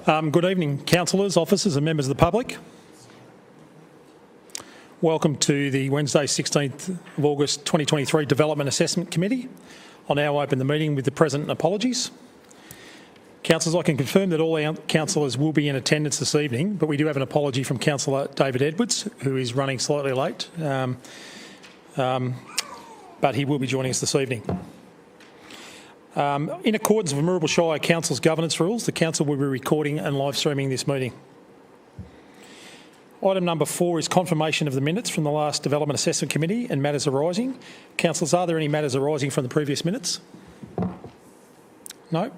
Good evening, councillors, officers and members of the public. Welcome to the Wednesday 16th of August 2023 Development Assessment Committee. I'll now open the meeting with the present and apologies. Councillors, I can confirm that all our councillors will be in attendance this evening, but we do have an apology from Councillor David Edwards, who is running slightly late, but he will be joining us this evening. In accordance with Mirrabul Shire Council's governance rules, the Council will be recording and live streaming this meeting. Item number 4 is confirmation of the minutes from the last Development Assessment Committee and matters arising. Councillors, are there any matters arising from the previous minutes? No?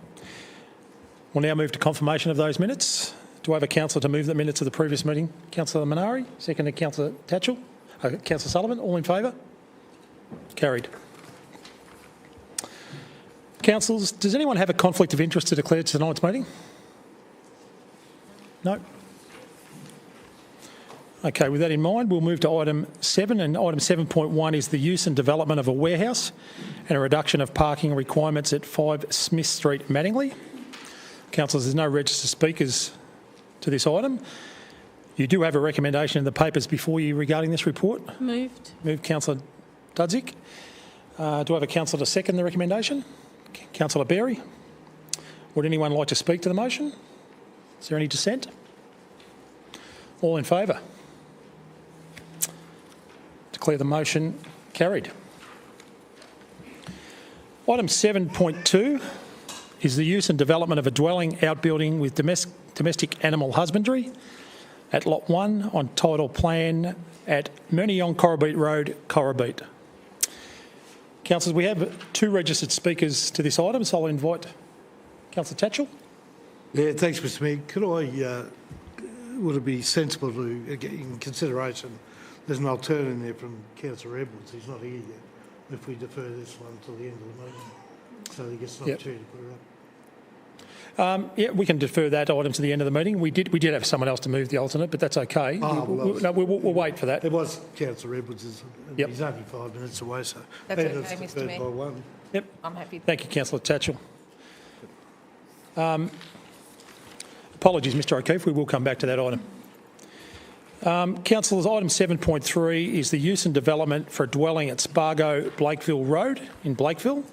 We'll now move to confirmation of those minutes. Do I have a councillor to move the minutes of the previous meeting? Councillor Minari, seconded Councillor Tatchell. Councillor Sullivan, all in favour? Carried. Councillors, does anyone have a conflict of interest to declare to tonight's meeting? No? Okay, with that in mind, we'll move to item 7, and item 7.1 is the use and development of a warehouse and a reduction of parking requirements at 5 Smith Street, Mattingley. Councillors, there's no registered speakers to this item. You do have a recommendation in the papers before you regarding this report. Moved. Moved, Councillor Dudzik. Do I have a councillor to second the recommendation? Councillor Berry. Would anyone like to speak to the motion? Is there any dissent? All in favour? Declare the motion carried. Item 7.2 is the use and development of a dwelling outbuilding with domestic animal husbandry at Lot 1 on title plan at Murneyong Corrobeat Road, Corrobeat. Councillors, we have 2 registered speakers to this item, so I'll invite Councillor Tatchell. Yeah, thanks, Mr Mayor. Would it be sensible to get in consideration, there's an alternative there from Councillor Edwards, he's not here yet, if we defer this one till the end of the meeting, so he gets an opportunity to put it up. Yeah, we can defer that item to the end of the meeting. We did have someone else to move the alternate, but that's okay. We'll wait for that. It was Councillor Edwards, he's only 5 minutes away, so that's okay, Mr Mayor. by one. Yep. I'm happy. Thank you, Councillor Tatchell. Apologies, Mr O'Keefe, we will come back to that item. Councillors, item 7.3 is the use and development for a dwelling at Spargo Blakeville Road in Blakeville.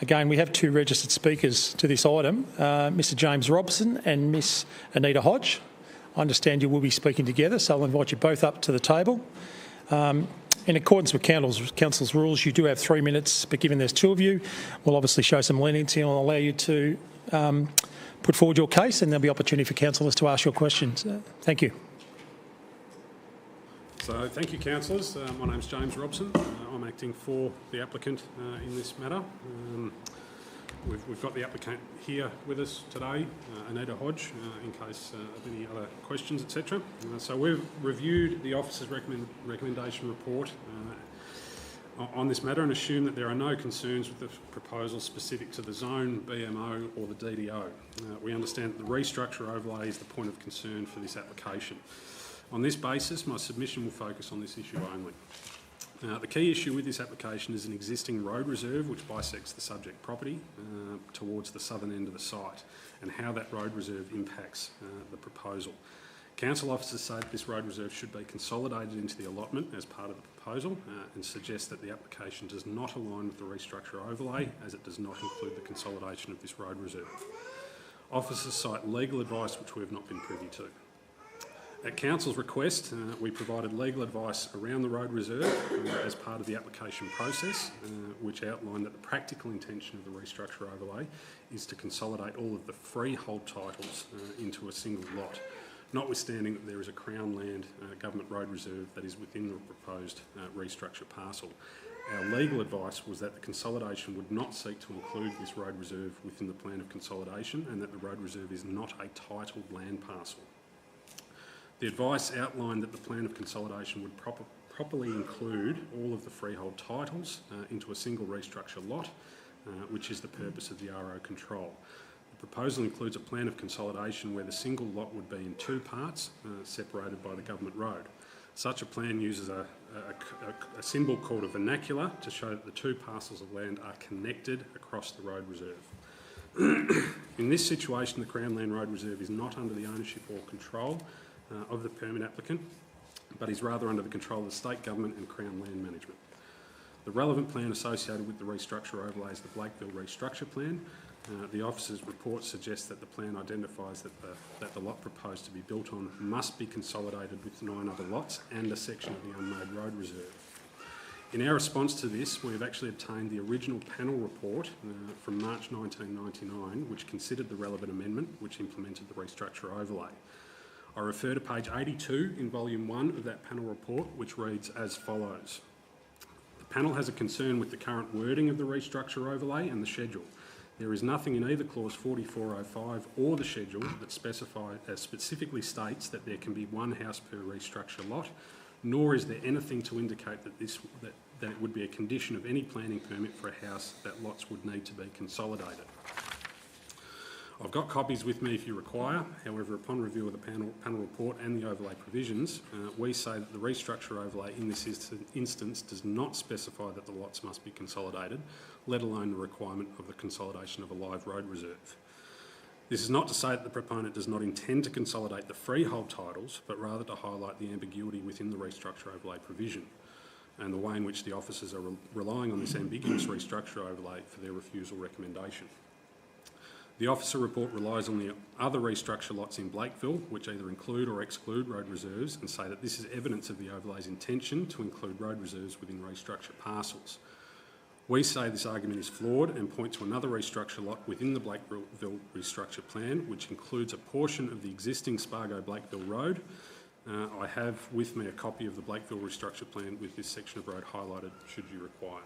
Again, we have 2 registered speakers to this item, Mr James Robson and Miss Anita Hodge. I understand you will be speaking together, so I'll invite you both up to the table. In accordance with Council's rules, you do have 3 minutes, but given there's 2 of you, we'll obviously show some leniency and I'll allow you to put forward your case, and there'll be opportunity for councillors to ask your questions. Thank you. So, thank you, councillors. My name's James Robson. I'm acting for the applicant in this matter. We've got the applicant here with us today, Anita Hodge, in case of any other questions, etc. So we've reviewed the officer's recommendation report on this matter and assume that there are no concerns with the proposal specific to the zone, BMO or the DDO. We understand that the restructure overlay is the point of concern for this application. On this basis, my submission will focus on this issue only. The key issue with this application is an existing road reserve which bisects the subject property towards the southern end of the site, and how that road reserve impacts the proposal. Council officers say that this road reserve should be consolidated into the allotment as part of the proposal and suggest that the application does not align with the restructure overlay, as it does not include the consolidation of this road reserve. Officers cite legal advice which we have not been privy to. At Council's request, we provided legal advice around the road reserve as part of the application process, which outlined that the practical intention of the restructure overlay is to consolidate all of the freehold titles into a single lot, notwithstanding that there is a Crown Land Government Road Reserve that is within the proposed restructure parcel. Our legal advice was that the consolidation would not seek to include this road reserve within the plan of consolidation, and that the road reserve is not a titled land parcel. The advice outlined that the plan of consolidation would properly include all of the freehold titles into a single restructure lot, which is the purpose of the RO control. The proposal includes a plan of consolidation where the single lot would be in 2 parts, separated by the government road. Such a plan uses a symbol called a vernacular to show that the 2 parcels of land are connected across the road reserve. In this situation, the Crown Land Road Reserve is not under the ownership or control of the permit applicant, but is rather under the control of the state government and Crown Land Management. The relevant plan associated with the restructure overlay is the Blakeville Restructure Plan. The officer's report suggests that the plan identifies that the lot proposed to be built on must be consolidated with 9 other lots and a section of the unmade road reserve. In our response to this, we have actually obtained the original panel report from March 1999, which considered the relevant amendment, which implemented the restructure overlay. I refer to page 82 in volume 1 of that panel report, which reads as follows. The panel has a concern with the current wording of the restructure overlay and the schedule. There is nothing in either clause 4405 or the schedule that specifically states that there can be 1 house per restructure lot, nor is there anything to indicate that it would be a condition of any planning permit for a house that lots would need to be consolidated. I've got copies with me if you require. However, upon review of the panel report and the overlay provisions, we say that the restructure overlay in this instance does not specify that the lots must be consolidated, let alone the requirement of the consolidation of a live road reserve. This is not to say that the proponent does not intend to consolidate the freehold titles, but rather to highlight the ambiguity within the restructure overlay provision and the way in which the officers are relying on this ambiguous restructure overlay for their refusal recommendation. The officer report relies on the other restructure lots in Blakeville, which either include or exclude road reserves, and say that this is evidence of the overlay's intention to include road reserves within restructure parcels. We say this argument is flawed and point to another restructure lot within the Blakeville restructure plan, which includes a portion of the existing Spargo-Blakeville Road. I have with me a copy of the Blakeville restructure plan with this section of road highlighted, should you require.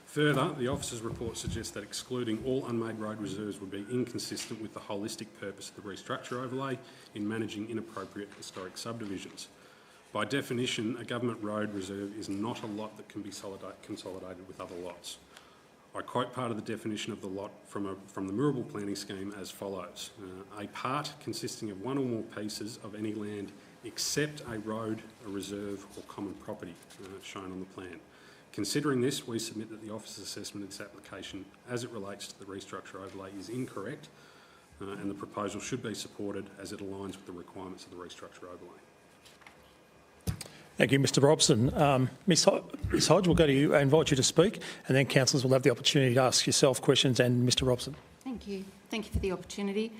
Further, the officer's report suggests that excluding all unmade road reserves would be inconsistent with the holistic purpose of the restructure overlay in managing inappropriate historic subdivisions. By definition, a government road reserve is not a lot that can be consolidated with other lots. I quote part of the definition of the lot from the Moorabool planning scheme as follows. A part consisting of 1 or more pieces of any land except a road, a reserve or common property shown on the plan. Considering this, we submit that the officer's assessment of this application as it relates to the restructure overlay is incorrect and the proposal should be supported as it aligns with the requirements of the restructure overlay. Thank you, Mr Robson. Ms Hodge, we'll go to you. I invite you to speak, and then councillors will have the opportunity to ask yourself questions and Mr Robson. Thank you. Thank you for the opportunity.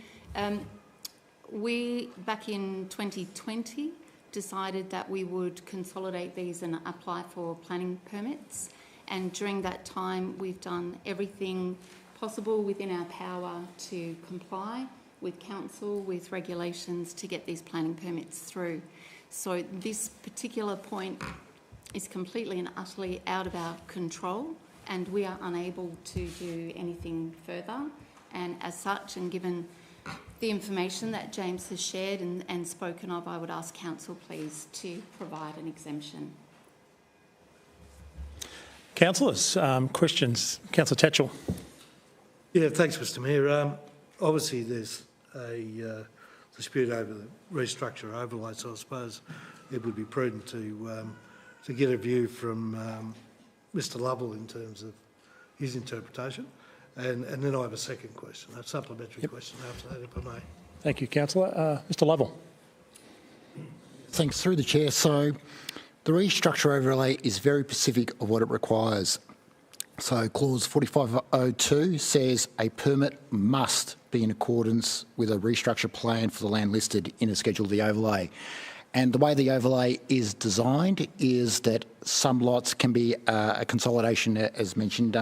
We, back in 2020, decided that we would consolidate these and apply for planning permits. And during that time, we've done everything possible within our power to comply with council, with regulations to get these planning permits through. So this particular point is completely and utterly out of our control, and we are unable to do anything further. And as such, and given the information that James has shared and spoken of, I would ask council please to provide an exemption. Councillors, questions? Councillor Tatchell. Yeah, thanks, Mr Mayor. Obviously, there's a dispute over the restructure overlay, so I suppose it would be prudent to get a view from Mr Lovell in terms of his interpretation. And then I have a second question, a supplementary question after that, if I may. Thank you, councillor. Mr Lovell. Thanks, through the chair. So the restructure overlay is very specific of what it requires. So clause 4502 says a permit must be in accordance with a restructure plan for the land listed in a schedule of the overlay. And the way the overlay is designed is that some lots can be a consolidation, as mentioned,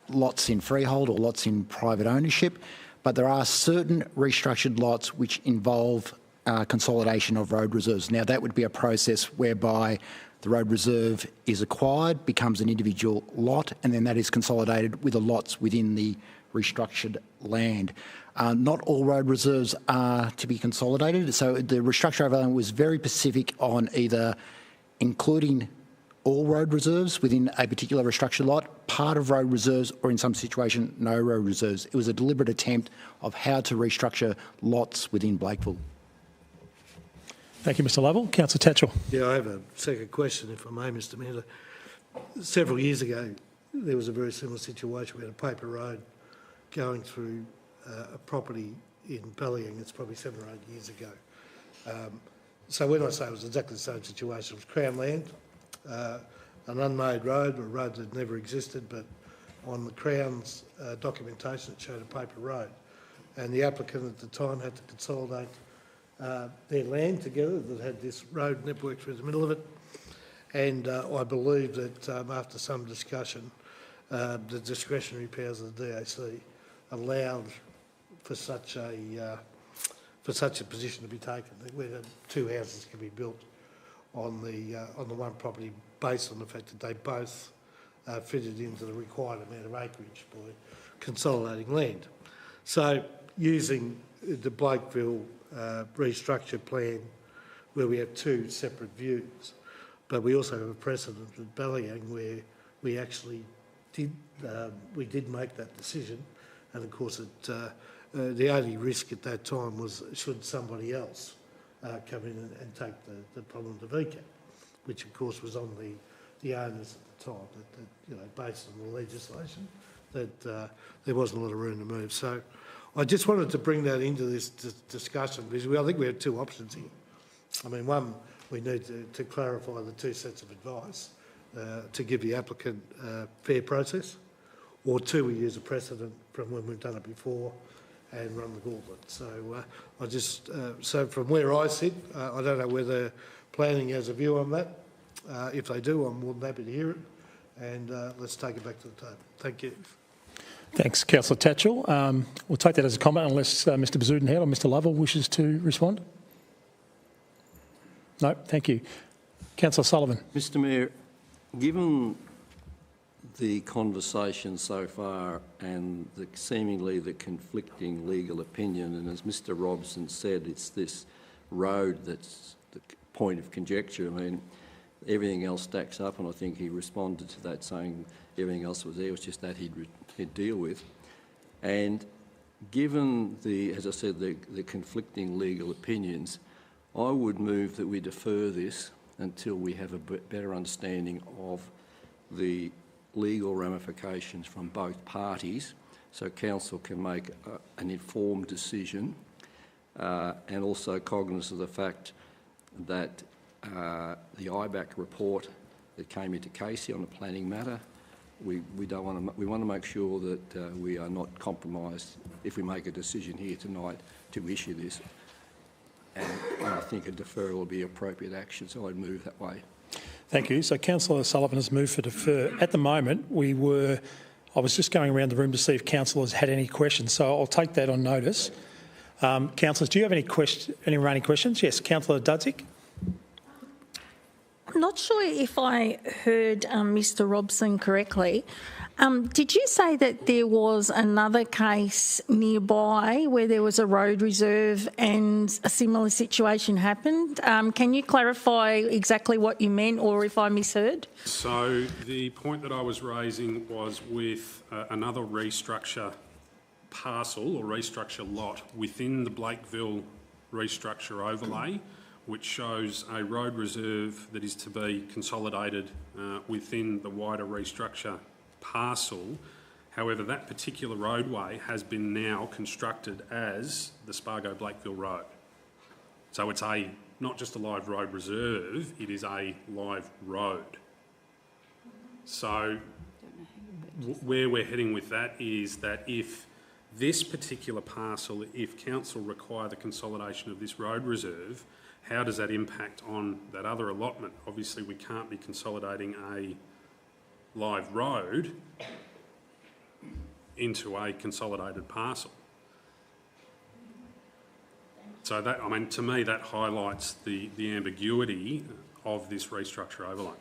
lots in freehold or lots in private ownership, but there are certain restructured lots which involve consolidation of road reserves. Now, that would be a process whereby the road reserve is acquired, becomes an individual lot, and then that is consolidated with the lots within the restructured land. Not all road reserves are to be consolidated, so the restructure overlay was very specific on either including all road reserves within a particular restructured lot, part of road reserves, or in some situation, no road reserves. It was a deliberate attempt of how to restructure lots within Blakeville. Thank you, Mr Lovell. Councillor Tatchell. Yeah, I have a second question, if I may, Mr Mayor. Several years ago, there was a very similar situation. We had a paper road going through a property in Bellying. It's probably 7 or 8 years ago. So when I say it was exactly the same situation, it was Crown land, an unmade road, or a road that never existed, but on the Crown's documentation it showed a paper road. And the applicant at the time had to consolidate their land together that had this road network through the middle of it. And I believe that after some discussion, the discretionary powers of the DAC allowed for such a position to be taken, where 2 houses can be built on the one property based on the fact that they both fitted into the required amount of acreage by consolidating land. So using the Blakeville restructure plan, where we have 2 separate views, but we also have a precedent at Bellyang where we actually did make that decision, and of course the only risk at that time was should somebody else come in and take the problem to VCAT, which of course was on the owners at the time, that based on the legislation, that there wasn't a lot of room to move. So I just wanted to bring that into this discussion because I think we have 2 options here. I mean, one, we need to clarify the 2 sets of advice to give the applicant a fair process, or 2, we use a precedent from when we've done it before and run the gauntlet. So so from where I sit, I don't know whether planning has a view on that. If they do, I'm more than happy to hear it, and let's take it back to the table. Thank you. Thanks, Councillor Tatchell. We'll take that as a comment unless Mr Bazoodenhout or Mr Lovell wishes to respond. No, thank you. Councillor Sullivan. Mr Mayor, given the conversation so far and seemingly the conflicting legal opinion, and as Mr Robson said, it's this road that's the point of conjecture. I mean, everything else stacks up, and I think he responded to that saying everything else was there, it was just that he'd deal with. And given as I said, the conflicting legal opinions, I would move that we defer this until we have a better understanding of the legal ramifications from both parties, so Council can make an informed decision, and also cognizant of the fact that the IBAC report that came into Casey on the planning matter, we want to make sure that we are not compromised if we make a decision here tonight to issue this. And I think a deferral will be appropriate action, so I'd move that way. Thank you. So Councillor Sullivan has moved for defer. At the moment, I was just going around the room to see if councillors had any questions, so I'll take that on notice. Councillors, do you have any remaining questions? Yes, Councillor Dudzik. I'm not sure if I heard Mr Robson correctly. Did you say that there was another case nearby where there was a road reserve and a similar situation happened? Can you clarify exactly what you meant, or if I misheard? So the point that I was raising was with another restructure parcel or restructure lot within the Blakeville restructure overlay, which shows a road reserve that is to be consolidated within the wider restructure parcel. However, that particular roadway has been now constructed as the Spargo-Blakeville Road. So it's not just a live road reserve, it is a live road. So where we're heading with that is that if this particular parcel, if council require the consolidation of this road reserve, how does that impact on that other allotment? Obviously, we can't be consolidating a live road into a consolidated parcel. So that, I mean, to me, that highlights the ambiguity of this restructure overlay.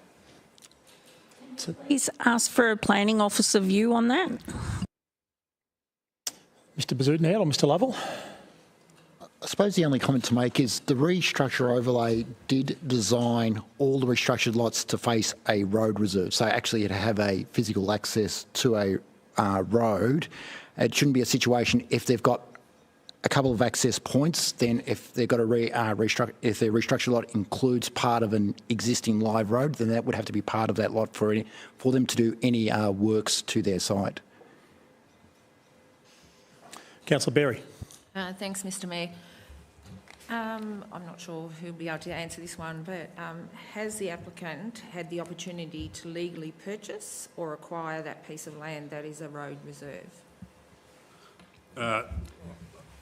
Please ask for a planning officer view on that. Mr Bazoodenhout or Mr Lovell? I suppose the only comment to make is the restructure overlay did design all the restructured lots to face a road reserve. So actually to have a physical access to a road. It shouldn't be a situation if they've got a couple of access points, then if they've got if their restructured lot includes part of an existing live road, then that would have to be part of that lot for them to do any works to their site. Councillor Berry. Thanks, Mr Mayor. I'm not sure who'll be able to answer this one, but has the applicant had the opportunity to legally purchase or acquire that piece of land that is a road reserve?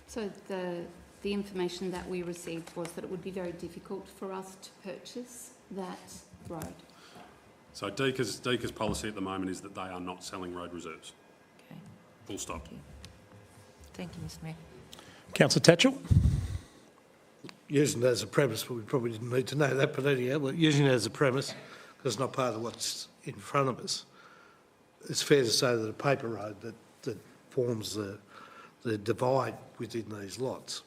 So the information that we received was that it would be very difficult for us to purchase that road. So DECA's policy at the moment is that they are not selling road reserves. Okay. Full stop. Thank you, Mr Mayor. Councillor Tatchell. Using that as a premise, but we probably didn't need to know that, but anyhow, we're using it as a premise because it's not part of what's in front of us. It's fair to say that a paper road that forms the divide within these lots,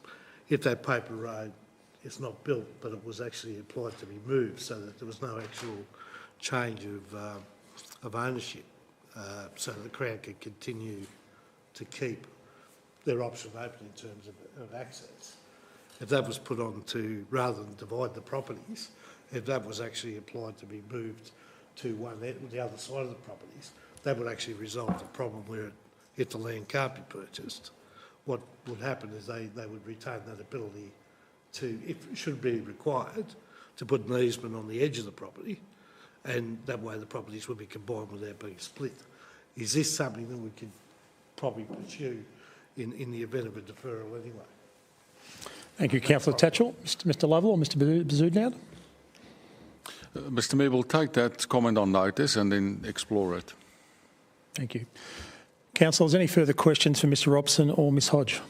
if that paper road is not built but it was actually applied to be moved so that there was no actual change of ownership, so that the Crown could continue to keep their option open in terms of access. If that was put on to, rather than divide the properties, if that was actually applied to be moved to the other side of the properties, that would actually resolve the problem where if the land can't be purchased, what would happen is they would retain that ability to, if it should be required, to put an easement on the edge of the property, and that way the properties would be combined without being split. Is this something that we could probably pursue in the event of a deferral anyway? Thank you, Councillor Tatchell. Mr Lovell or Mr Bazoodnoud? Mr Mayor, we'll take that comment on notice and then explore it. Thank you. Councillors, any further questions for Mr Robson or Ms Hodge?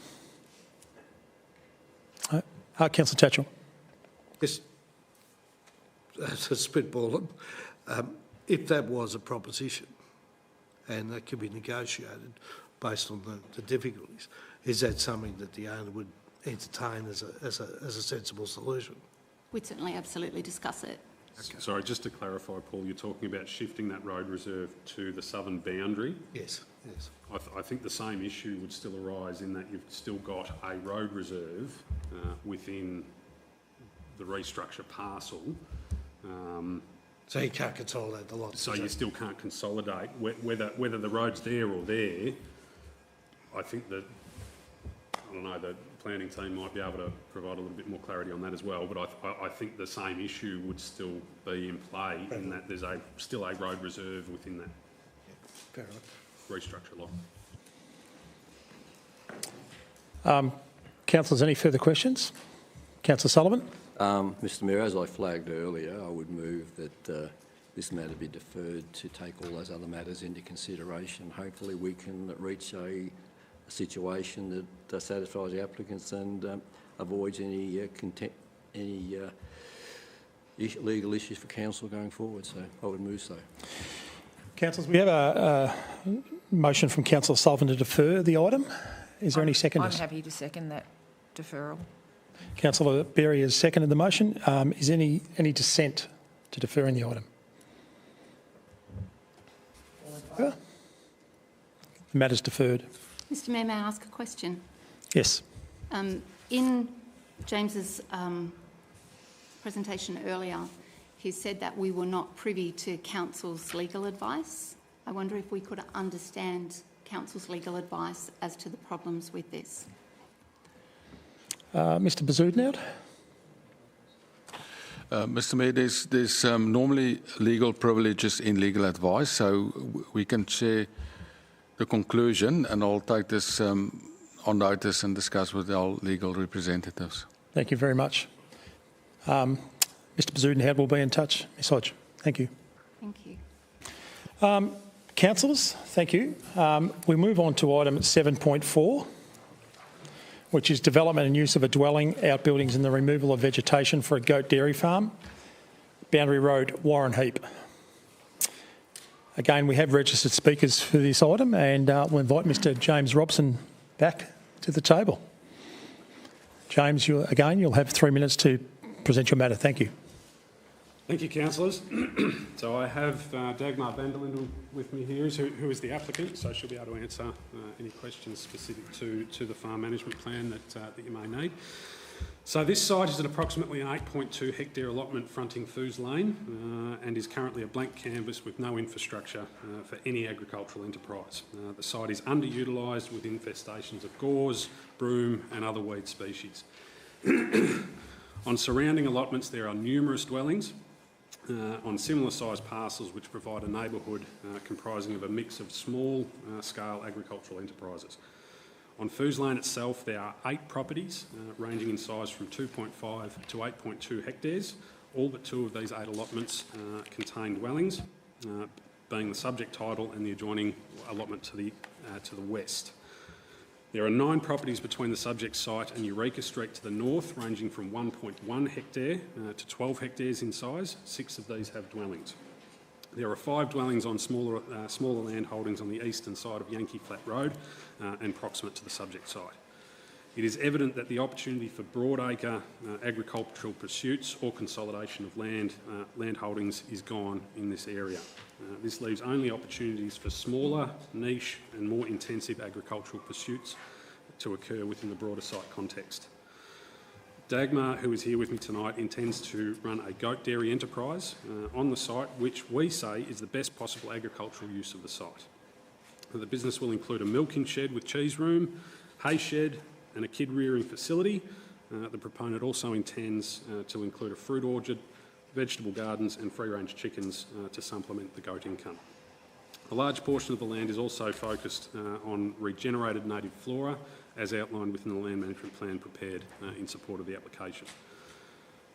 Councillor Tatchell. Yes, to spitball it, if that was a proposition and that could be negotiated based on the difficulties, is that something that the owner would entertain as a sensible solution? We'd certainly absolutely discuss it. Okay. Sorry, just to clarify, Paul, you're talking about shifting that road reserve to the southern boundary? Yes, yes. I think the same issue would still arise in that you've still got a road reserve within the restructure parcel. So you can't consolidate the lots. So you still can't consolidate. Whether the road's there or there, I think that, I don't know, the planning team might be able to provide a little bit more clarity on that as well, but I think the same issue would still be in play in that there's still a road reserve within that Fair enough. restructure lot. Councillors, any further questions? Councillor Sullivan? Mr Mayor, as I flagged earlier, I would move that this matter be deferred to take all those other matters into consideration. Hopefully we can reach a situation that satisfies the applicants and avoids any legal issues for council going forward. So I would move so. Councillors, we have a motion from Councillor Sullivan to defer the item. Is there any seconders? I'm happy to second that deferral. Councillor Berry has seconded the motion. Is any dissent to deferring the item? The matter's deferred. Mr Mayor, may I ask a question? Yes. In James's presentation earlier, he said that we were not privy to council's legal advice. I wonder if we could understand council's legal advice as to the problems with this. Mr Bazoodnoud? Mr Mayor, there's normally legal privileges in legal advice, so we can share the conclusion, and I'll take this on notice and discuss with our legal representatives. Thank you very much. Mr Bazoodnoud will be in touch. Ms Hodge, thank you. Thank you. Councillors, thank you. We move on to item 7.4, which is development and use of a dwelling, outbuildings and the removal of vegetation for a goat dairy farm, Boundary Road, Warren Heap. Again, we have registered speakers for this item, and we'll invite Mr James Robson back to the table. James, you'll have 3 minutes to present your matter. Thank you. Thank you, councillors. So I have Dagmar Vanderlinden with me here, who is the applicant, so she'll be able to answer any questions specific to the farm management plan that you may need. So this site is at approximately an 8.2 hectare allotment fronting Foos Lane and is currently a blank canvas with no infrastructure for any agricultural enterprise. The site is underutilised with infestations of gores, broom and other weed species. On surrounding allotments there are numerous dwellings on similar sized parcels which provide a neighbourhood comprising of a mix of small scale agricultural enterprises. On Foos Lane itself there are 8 properties ranging in size from 2.5 to 8.2 hectares. All but 2 of these 8 allotments contain dwellings, being the subject title and the adjoining allotment to the west. There are 9 properties between the subject site and Eureka Street to the north, ranging from 1.1 hectare to 12 hectares in size. 6 of these have dwellings. There are 5 dwellings on smaller land holdings on the eastern side of Yankee Flat Road and proximate to the subject site. It is evident that the opportunity for broadacre agricultural pursuits or consolidation of land holdings is gone in this area. This leaves only opportunities for smaller, niche and more intensive agricultural pursuits to occur within the broader site context. Dagmar, who is here with me tonight, intends to run a goat dairy enterprise on the site, which we say is the best possible agricultural use of the site. The business will include a milking shed with cheese room, hay shed and a kid rearing facility. The proponent also intends to include a fruit orchard, vegetable gardens and free-range chickens to supplement the goat income. A large portion of the land is also focused on regenerated native flora, as outlined within the land management plan prepared in support of the application.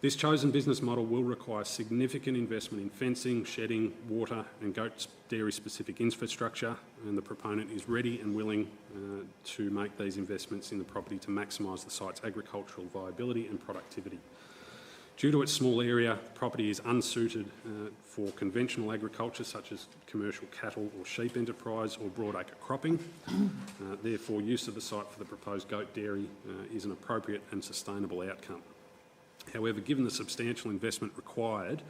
This chosen business model will require significant investment in fencing, shedding, water and goat dairy specific infrastructure, and the proponent is ready and willing to make these investments in the property to maximise the site's agricultural viability and productivity. Due to its small area, the property is unsuited for conventional agriculture such as commercial cattle or sheep enterprise or broadacre cropping. Therefore, use of the site for the proposed goat dairy is an appropriate and sustainable outcome. However, given the substantial investment required,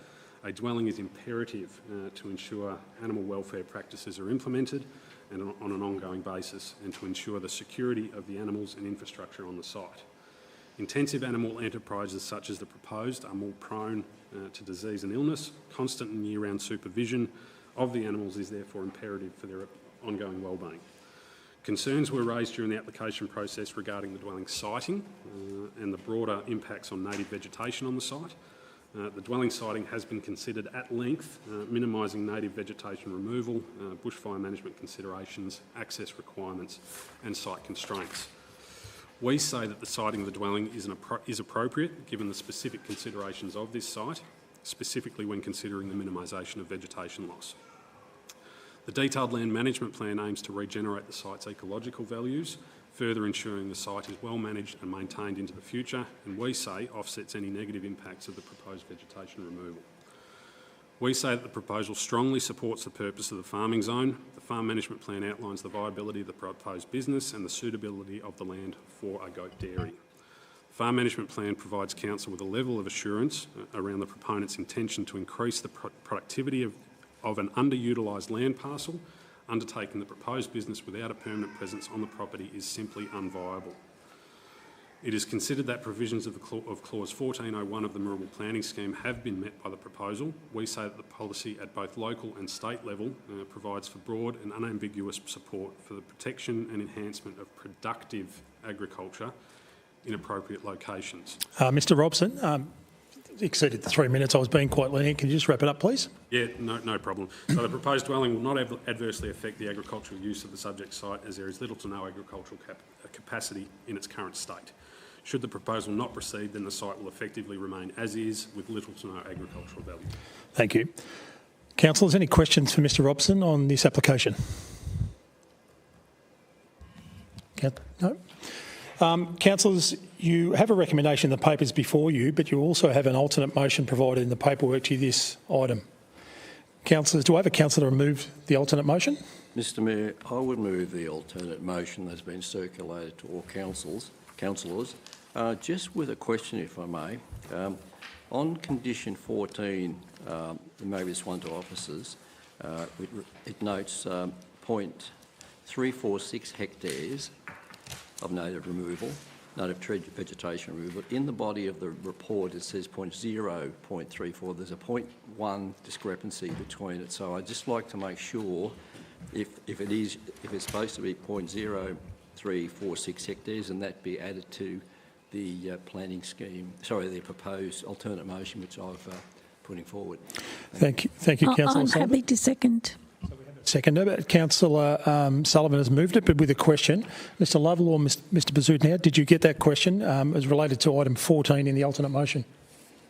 a dwelling is imperative to ensure animal welfare practices are implemented and on an ongoing basis, and to ensure the security of the animals and infrastructure on the site. Intensive animal enterprises such as the proposed are more prone to disease and illness. Constant and year-round supervision of the animals is therefore imperative for their ongoing wellbeing. Concerns were raised during the application process regarding the dwelling siting and the broader impacts on native vegetation on the site. The dwelling siting has been considered at length, minimising native vegetation removal, bushfire management considerations, access requirements and site constraints. We say that the siting of the dwelling is appropriate given the specific considerations of this site, specifically when considering the minimisation of vegetation loss. The detailed land management plan aims to regenerate the site's ecological values, further ensuring the site is well managed and maintained into the future, and we say offsets any negative impacts of the proposed vegetation removal. We say that the proposal strongly supports the purpose of the farming zone. The farm management plan outlines the viability of the proposed business and the suitability of the land for a goat dairy. The farm management plan provides council with a level of assurance around the proponent's intention to increase the productivity of an underutilised land parcel. Undertaking the proposed business without a permanent presence on the property is simply unviable. It is considered that provisions of Clause 1401 of the Maroochydore Planning Scheme have been met by the proposal. We say that the policy at both local and state level provides for broad and unambiguous support for the protection and enhancement of productive agriculture in appropriate locations. Mr Robson, exceeded the 3 minutes. I was being quite lenient. Can you just wrap it up, please? Yeah, no problem. So the proposed dwelling will not adversely affect the agricultural use of the subject site, as there is little to no agricultural capacity in its current state. Should the proposal not proceed, then the site will effectively remain as is, with little to no agricultural value. Thank you. Councillors, any questions for Mr Robson on this application? No? Councillors, you have a recommendation in the papers before you, but you also have an alternate motion provided in the paperwork to this item. Councillors, do I have a councillor to move the alternate motion? Mr Mayor, I would move the alternate motion that's been circulated to all councillors, just with a question, if I may. On condition 14, maybe it's one to officers, it notes 0.346 hectares of native removal. native tree vegetation removal. In the body of the report, it says 0.34. There's a 0.1 discrepancy between it. So I'd just like to make sure if it's supposed to be 0.0346 hectares, and that be added to the planning scheme, the proposed alternate motion which I've putting forward. Thank you, Councillor I'm Sullivan. happy to second. Seconder, but Councillor Sullivan has moved it, but with a question. Mr Lovell or Mr Bazudnau, did you get that question as related to item 14 in the alternate motion?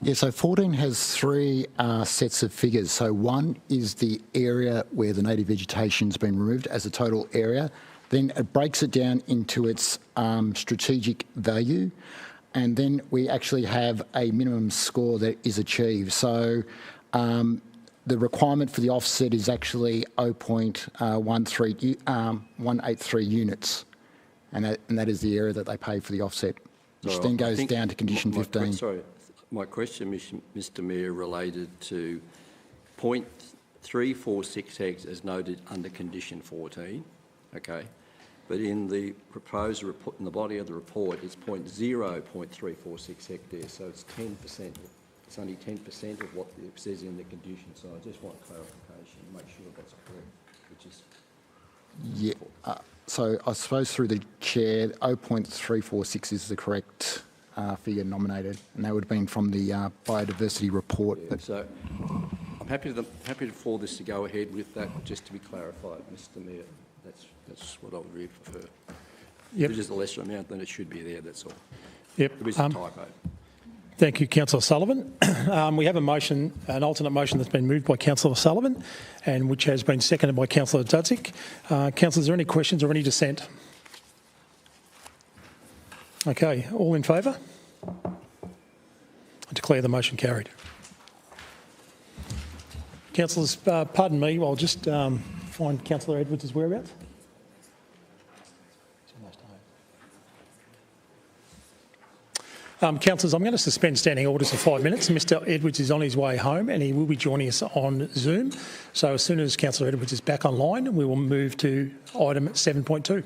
Yeah, so 14 has three sets of figures. So one is the area where the native vegetation's been removed as a total area. Then it breaks it down into its strategic value. And then we actually have a minimum score that is achieved. So the requirement for the offset is actually 183 units. And that is the area that they pay for the offset, which then goes down to condition 15. Sorry, my question, Mr Mayor, related to 0.346 hectares as noted under condition 14, okay? But in the proposed report, in the body of the report, it's 0.346 hectares, so it's 10%. It's only 10% of what it says in the condition, so I just want clarification, make sure that's correct, which is... Yeah, so I suppose through the chair, 0.346 is the correct figure nominated, and that would have been from the biodiversity report. Yeah, so I'm happy for this to go ahead with that, just to be clarified, Mr Mayor. That's what I would really prefer. Yep. If it is a lesser amount, then it should be there, that's all. Yep. There is a typo. Thank you, Councillor Sullivan. We have a motion, an alternate motion that's been moved by Councillor Sullivan and which has been seconded by Councillor Dudzik. Councillors, are there any questions or any dissent? Okay, all in favour? I declare the motion carried. Councillors, pardon me, I'll just find Councillor Edwards' whereabouts. Councillors, I'm going to suspend standing orders for 5 minutes. Mr Edwards is on his way home and he will be joining us on Zoom. So as soon as Councillor Edwards is back online, we will move to item 7.2.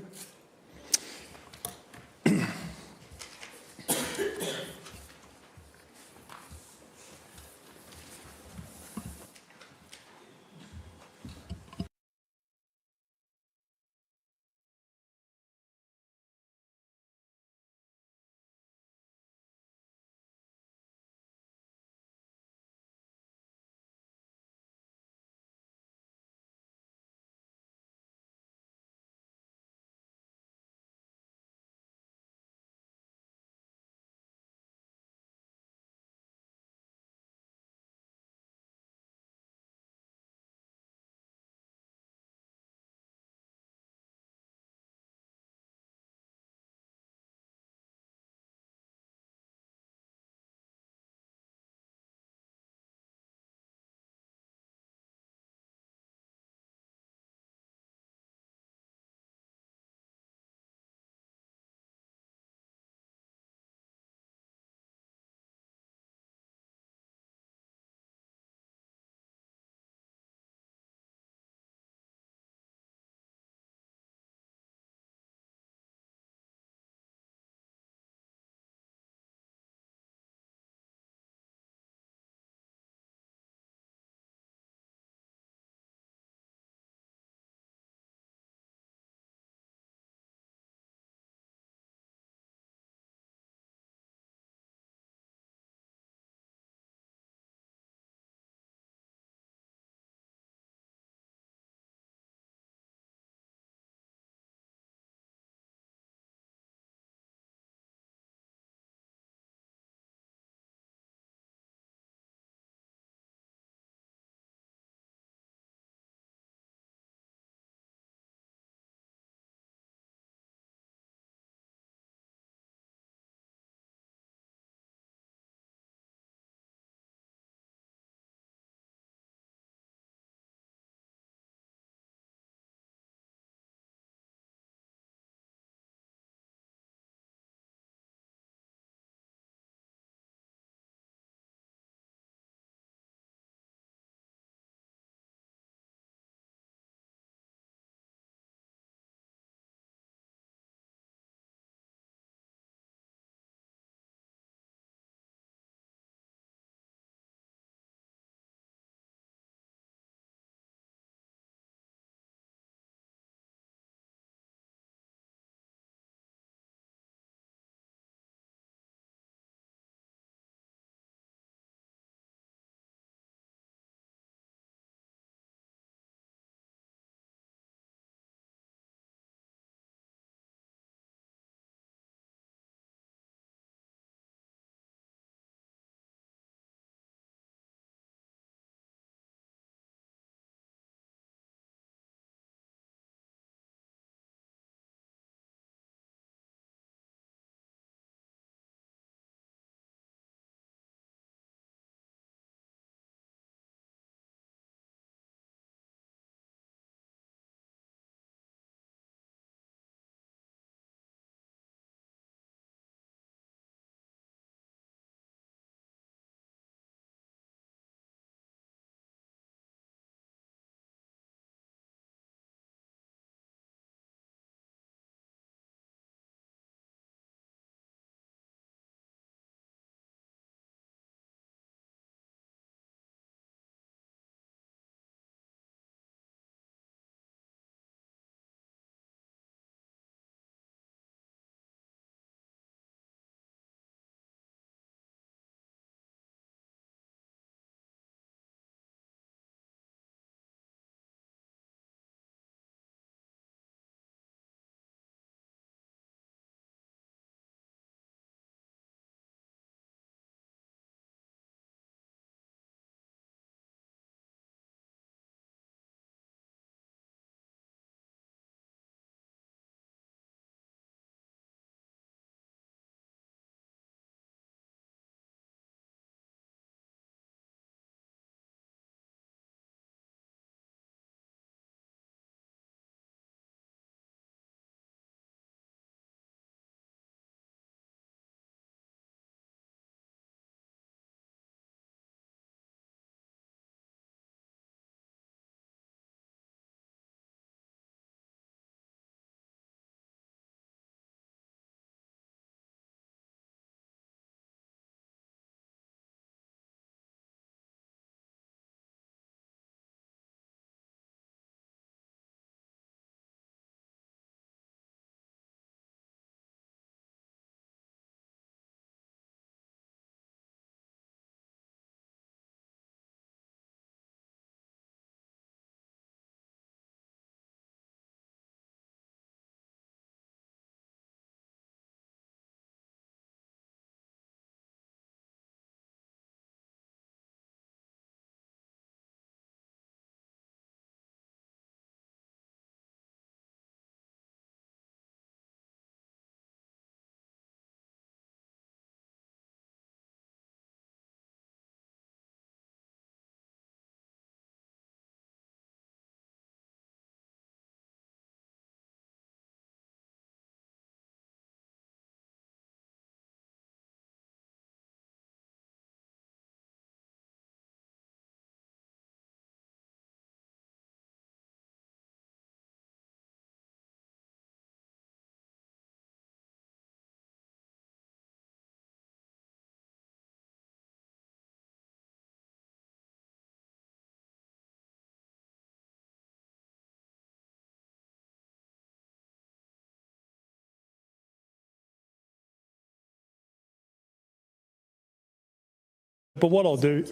But what I'll do,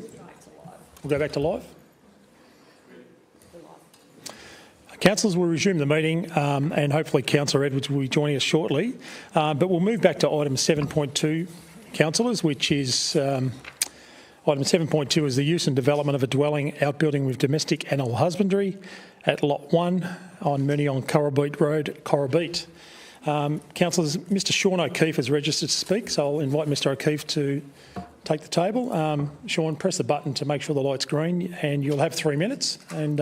we'll go back to live. Councillors, we'll resume the meeting and hopefully Councillor Edwards will be joining us shortly. But we'll move back to item 7.2, councillors, which is item 7.2 is the use and development of a dwelling outbuilding with domestic animal husbandry at Lot 1 on Murnion Corralbeat Road, Corralbeat. Councillors, Mr Sean O'Keefe has registered to speak, so I'll invite Mr O'Keefe to take the table. Sean, press the button to make sure the light's green and you'll have 3 minutes, and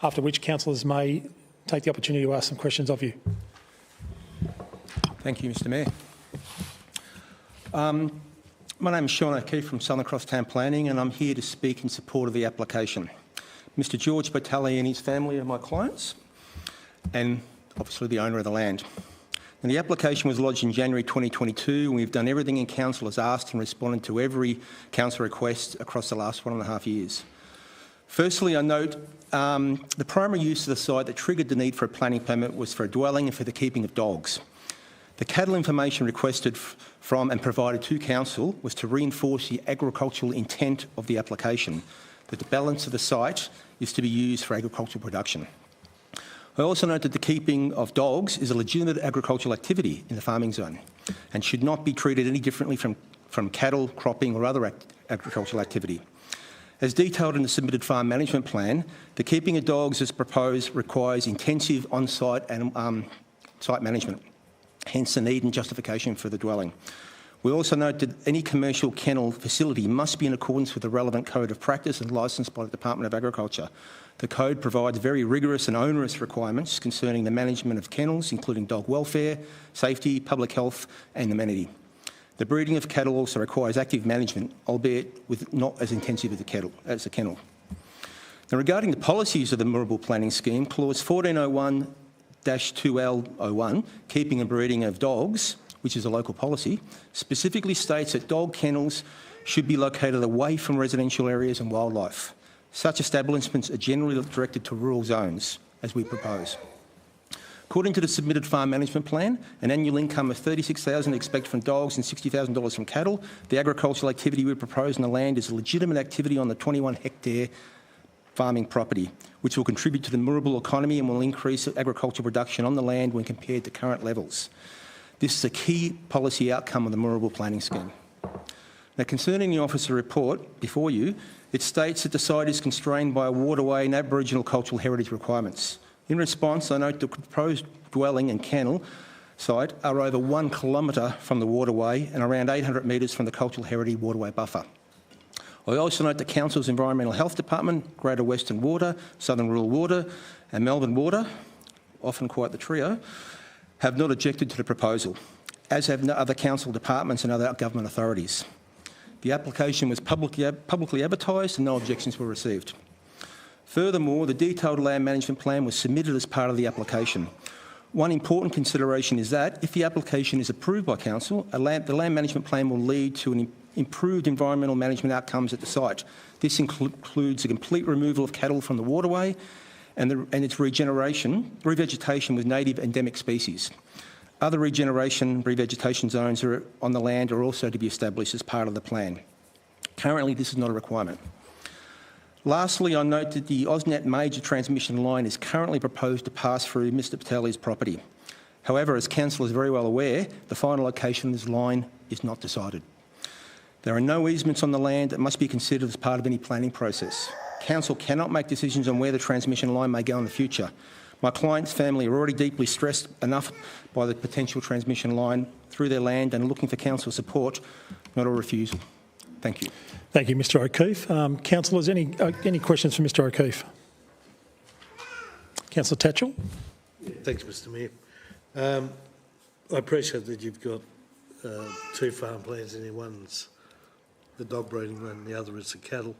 after which councillors may take the opportunity to ask some questions of you. Thank you, Mr Mayor. My name is Sean O'Keefe from Southern Cross Town Planning, and I'm here to speak in support of the application. Mr George Botelli and his family are my clients, and obviously the owner of the land. And the application was lodged in January 2022, and we've done everything in council has asked and responded to every council request across the last 1.5 years. Firstly, I note the primary use of the site that triggered the need for a planning permit was for a dwelling and for the keeping of dogs. The cattle information requested from and provided to council was to reinforce the agricultural intent of the application, that the balance of the site is to be used for agricultural production. I also note that the keeping of dogs is a legitimate agricultural activity in the farming zone and should not be treated any differently from cattle, cropping or other agricultural activity. As detailed in the submitted farm management plan, the keeping of dogs as proposed requires intensive on-site and site management, hence the need and justification for the dwelling. We also note that any commercial kennel facility must be in accordance with the relevant code of practice and licensed by the Department of Agriculture. The code provides very rigorous and onerous requirements concerning the management of kennels, including dog welfare, safety, public health and amenity. The breeding of cattle also requires active management, albeit with not as intensive as a kennel. Now, regarding the policies of the Moorabool Planning Scheme, Clause 1401-2L01, keeping and breeding of dogs, which is a local policy, specifically states that dog kennels should be located away from residential areas and wildlife. Such establishments are generally directed to rural zones, as we propose. According to the submitted farm management plan, an annual income of $36,000 expected from dogs and $60,000 from cattle. The agricultural activity we propose on the land is a legitimate activity on the 21-hectare farming property, which will contribute to the Moorabool economy and will increase agricultural production on the land when compared to current levels. This is a key policy outcome of the Moorabool Planning Scheme. Now, concerning the officer report before you, it states that the site is constrained by a waterway and Aboriginal cultural heritage requirements. In response, I note the proposed dwelling and kennel site are over 1 kilometre from the waterway and around 800 metres from the cultural heritage waterway buffer. I also note the Council's Environmental Health Department, Greater Western Water, Southern Rural Water and Melbourne Water, often quite the trio, have not objected to the proposal, as have other council departments and other government authorities. The application was publicly advertised and no objections were received. Furthermore, the detailed land management plan was submitted as part of the application. One important consideration is that if the application is approved by council, the land management plan will lead to an improved environmental management outcomes at the site. This includes a complete removal of cattle from the waterway and its revegetation with native endemic species. Other revegetation zones on the land are also to be established as part of the plan. Currently, this is not a requirement. Lastly, I note that the AusNet major transmission line is currently proposed to pass through Mr Patelli's property. However, as council is very well aware, the final location of this line is not decided. There are no easements on the land that must be considered as part of any planning process. Council cannot make decisions on where the transmission line may go in the future. My client's family are already deeply stressed enough by the potential transmission line through their land and are looking for council support, not a refusal. Thank you. Thank you, Mr O'Keefe. Councillors, any questions for Mr O'Keefe? Councillor Tatchell? Yeah, thanks, Mr Mayor. I appreciate that you've got 2 farm plans in there. One's the dog breeding one and the other is the cattle.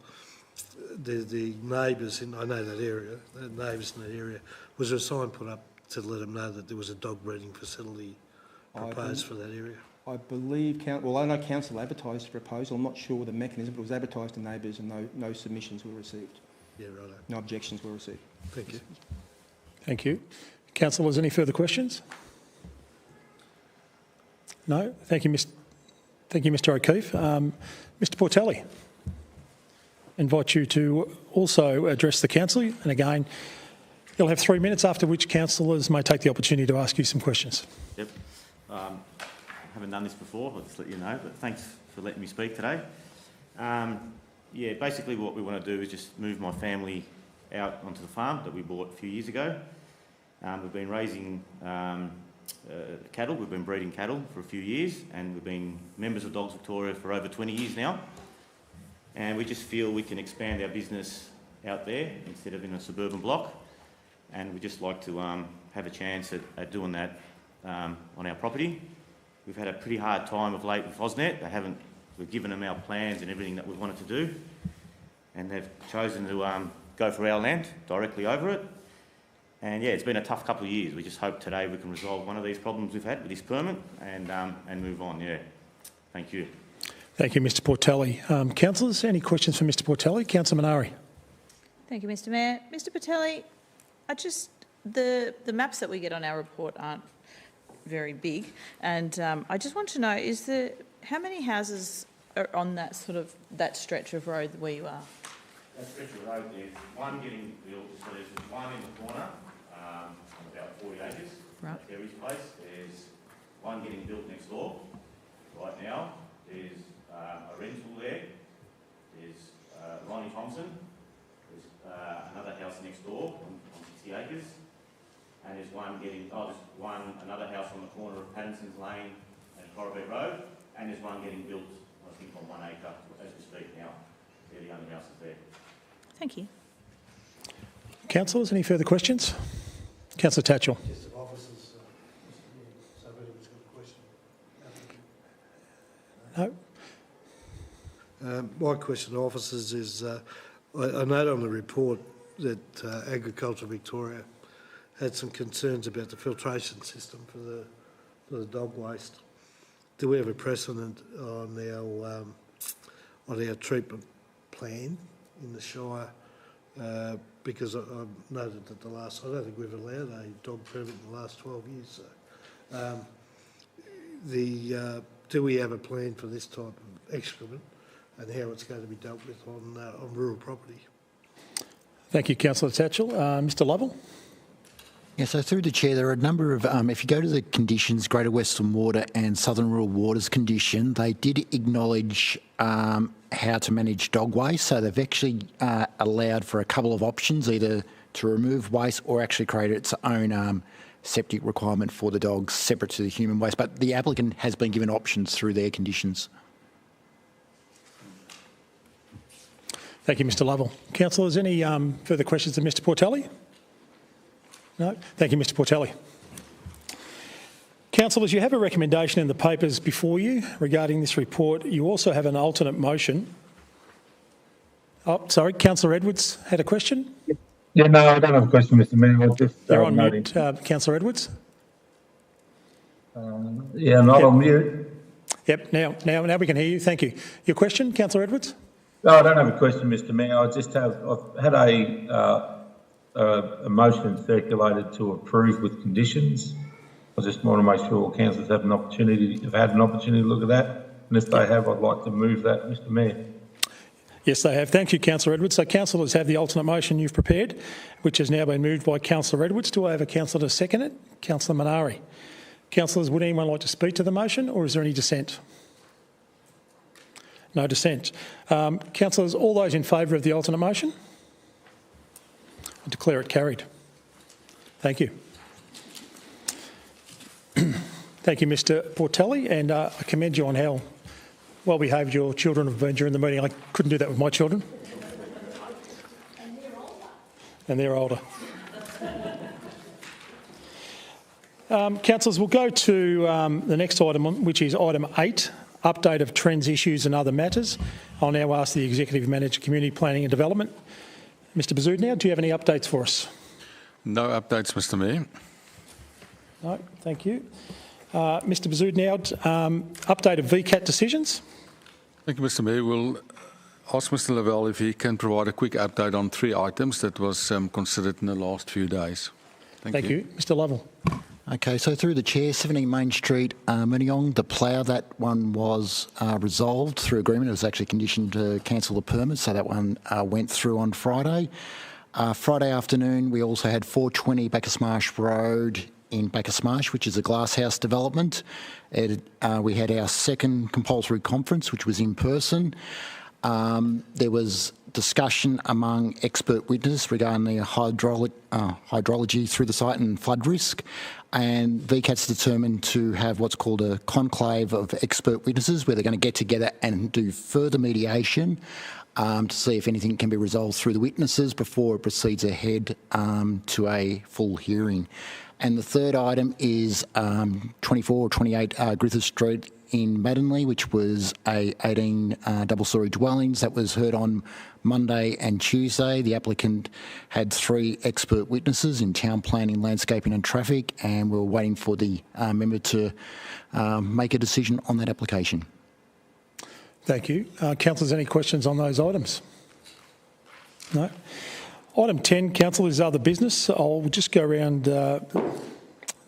The neighbours, I know that area, the neighbours in that area, was there a sign put up to let them know that there was a dog breeding facility proposed for that area? I believe, well, I know council advertised the proposal. I'm not sure the mechanism, but it was advertised to neighbours and no submissions were received. Yeah, right. No objections were received. Thank you. Thank you. Councillors, any further questions? No? Thank you, Mr O'Keefe. Mr Portelli? invite you to also address the council. And again, you'll have 3 minutes, after which councillors may take the opportunity to ask you some questions. Yep. I haven't done this before, I'll just let you know, but thanks for letting me speak today. Yeah, basically what we want to do is just move my family out onto the farm that we bought a few years ago. We've been raising cattle, we've been breeding cattle for a few years, and we've been members of Dogs Victoria for over 20 years now. And we just feel we can expand our business out there instead of in a suburban block. And we'd just like to have a chance at doing that on our property. We've had a pretty hard time of late with AusNet. We've given them our plans and everything that we wanted to do, and they've chosen to go for our land directly over it. And yeah, it's been a tough couple of years. We just hope today we can resolve one of these problems we've had with this permit and move on. Yeah, thank you. Thank you, Mr Portelli. Councillors, any questions for Mr Portelli? Councillor Minari. Thank you, Mr Mayor. Mr Portelli, the maps that we get on our report aren't very big, and I just want to know, how many houses are on that stretch of road where you are? That stretch of road, there's one getting built, so there's one in the corner, on about 40 acres, right. Terry's place. There's one getting built next door right now. There's a rental there. There's Ronnie Thompson. There's another house next door on 60 acres. And there's another house on the corner of Pattinson's Lane and Corribet Road. And there's one getting built, I think, on 1 acre as we speak now. They're the only houses there. Thank you. Councillors, any further questions? Councillor Tatchell. Just of officers, so everyone's got a question. No. My question to officers is, I note on the report that Agriculture Victoria had some concerns about the filtration system for the dog waste. Do we have a precedent on our treatment plan in the Shire? Because I've noted that I don't think we've allowed a dog permit in the last 12 years. So, do we have a plan for this type of excrement and how it's going to be dealt with on rural property? Thank you, Councillor Tatchell. Mr Lovell. Yeah, so through the chair, there are a number of, if you go to the conditions, Greater Western Water and Southern Rural Waters condition, they did acknowledge how to manage dog waste. So they've actually allowed for a couple of options, either to remove waste or actually create its own septic requirement for the dogs separate to the human waste. But the applicant has been given options through their conditions. Thank you, Mr Lovell. Councillors, any further questions of Mr Portelli? No? Thank you, Mr Portelli. Councillors, you have a recommendation in the papers before you regarding this report. You also have an alternate motion. Oh, sorry, Councillor Edwards had a question? Yeah, no, I don't have a question, Mr Mayor. I'll just, you're on mute, Councillor Edwards. Yeah, not on mute. Yep, now we can hear you. Thank you. Your question, Councillor Edwards? No, I don't have a question, Mr Mayor. I've had a motion circulated to approve with conditions. I just want to make sure all councillors have had an opportunity to look at that. And if they have, I'd like to move that, Mr Mayor. Yes, they have. Thank you, Councillor Edwards. So councillors have the alternate motion you've prepared, which has now been moved by Councillor Edwards. Do I have a councillor to second it? Councillor Minari. Councillors, would anyone like to speak to the motion, or is there any dissent? No dissent. Councillors, all those in favour of the alternate motion? I declare it carried. Thank you. Thank you, Mr Portelli, and I commend you on how well behaved your children have been during the meeting. I couldn't do that with my children. And they're older. Councillors, we'll go to the next item, which is item 8, update of trends, issues and other matters. I'll now ask the Executive Manager, Community Planning and Development, Mr Bazudnau, do you have any updates for us? No updates, Mr Mayor. No, thank you. Mr Bazudnau, update of VCAT decisions? Thank you, Mr Mayor. We'll ask Mr Lavelle if he can provide a quick update on 3 items that was considered in the last few days. Thank you. Mr Lovell. Okay, so through the chair, 17 Main Street, Miniong, the plough, that one was resolved through agreement. It was actually conditioned to cancel the permit, so that one went through on Friday. Friday afternoon, we also had 420 Bacchus Marsh Road in Bacchus Marsh, which is a glasshouse development. We had our second compulsory conference, which was in person. There was discussion among expert witnesses regarding the hydrology through the site and flood risk, and VCAT's determined to have what's called a conclave of expert witnesses where they're going to get together and do further mediation to see if anything can be resolved through the witnesses before it proceeds ahead to a full hearing. And the third item is 24 or 28 Griffith Street in Maddenley, which was a 18 double-storey dwellings that was heard on Monday and Tuesday. The applicant had 3 expert witnesses in town planning, landscaping and traffic, and we're waiting for the member to make a decision on that application. Thank you. Councillors, any questions on those items? No? Item 10, Council, is other business. I'll just go around the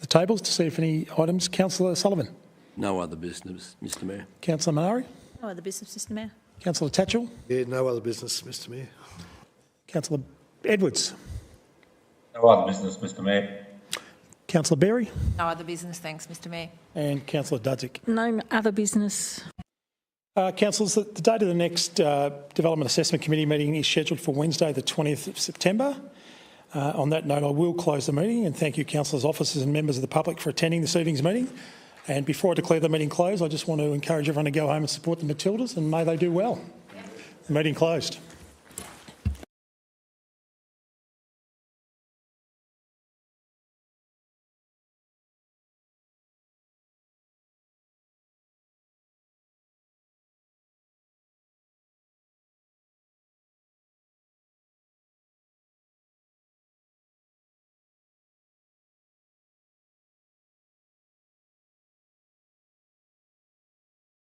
tables to see if any items. Councillor Sullivan. No other business, Mr Mayor. Councillor Minari. No other business, Mr Mayor. Councillor Tatchell. Yeah, no other business, Mr Mayor. Councillor Edwards. No other business, Mr Mayor. Councillor Berry. No other business, thanks, Mr Mayor. And Councillor Dudzik. No other business. Councillors, the date of the next Development Assessment Committee meeting is scheduled for Wednesday the 20th of September. On that note, I will close the meeting and thank you, councillors, officers and members of the public for attending this evening's meeting. And before I declare the meeting closed, I just want to encourage everyone to go home and support the Matildas, and may they do well. The meeting closed.